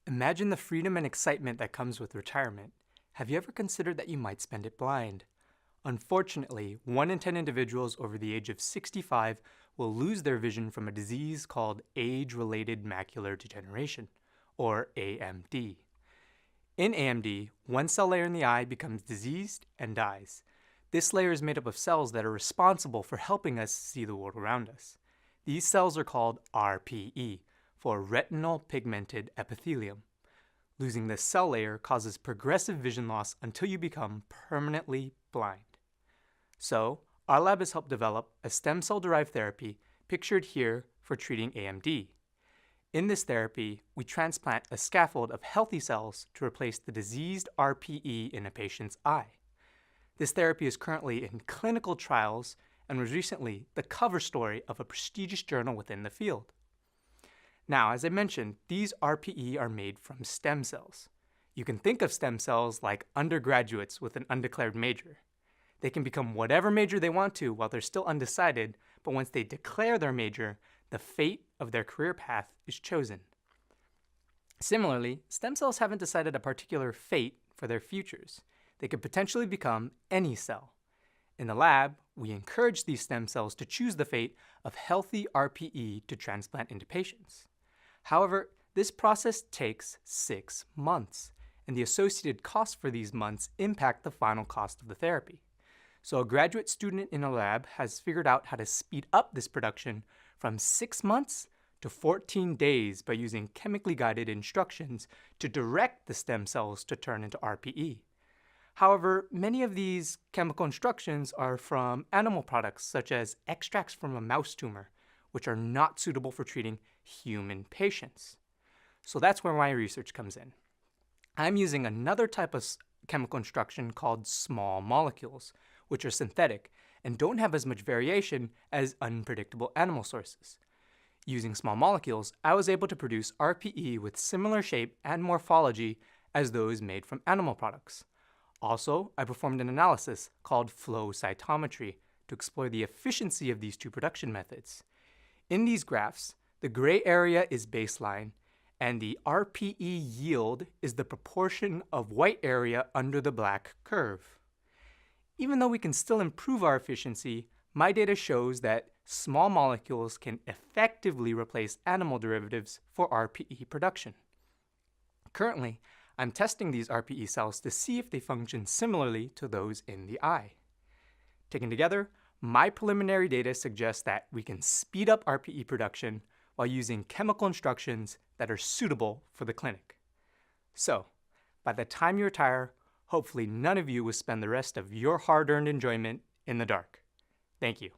Imagine the freedom and excitement that comes with retirement. Have you ever considered that you might spend it blind? Unfortunately, 1 in 10 individuals over the age of 65 will lose their vision from a disease called age-related macular degeneration, or AMD. In AMD, one cell layer in the eye becomes diseased and dies. This layer is made up of cells that are responsible for helping us see the world around us. These cells are called RPE, for retinal pigmented epithelium. Losing this cell layer causes progressive vision loss until you become permanently blind. So, our lab has helped develop a stem cell-derived therapy pictured here for treating AMD. In this therapy, we transplant a scaffold of healthy cells to replace the diseased RPE in a patient's eye. This therapy is currently in clinical trials and was recently the cover story of a prestigious journal within the field. Now, as I mentioned, these RPE are made from stem cells. You can think of stem cells like undergraduates with an undeclared major. They can become whatever major they want to while they're still undecided, but once they declare their major, the fate of their career path is chosen. Similarly, stem cells haven't decided a particular fate for their futures. They could potentially become any cell. In the lab, we encourage these stem cells to choose the fate of healthy RPE to transplant into patients. However, this process takes 6 months, and the associated costs for these months impact the final cost of the therapy. So a graduate student in a lab has figured out how to speed up this production from 6 months to 14 days by using chemically guided instructions to direct the stem cells to turn into RPE. However, many of these chemical instructions are from animal products, such as extracts from a mouse tumor, which are not suitable for treating human patients. So that's where my research comes in. I'm using another type of chemical instruction called small molecules, which are synthetic and don't have as much variation as unpredictable animal sources. Using small molecules, I was able to produce RPE with similar shape and morphology as those made from animal products. Also, I performed an analysis called flow cytometry to explore the efficiency of these two production methods. In these graphs, the gray area is baseline, and the RPE yield is the proportion of white area under the black curve. Even though we can still improve our efficiency, my data shows that small molecules can effectively replace animal derivatives for RPE production. Currently, I'm testing these RPE cells to see if they function similarly to those in the eye. Taken together, my preliminary data suggests that we can speed up RPE production while using chemical instructions that are suitable for the clinic. So, by the time you retire, hopefully none of you will spend the rest of your hard-earned enjoyment in the dark. Thank you.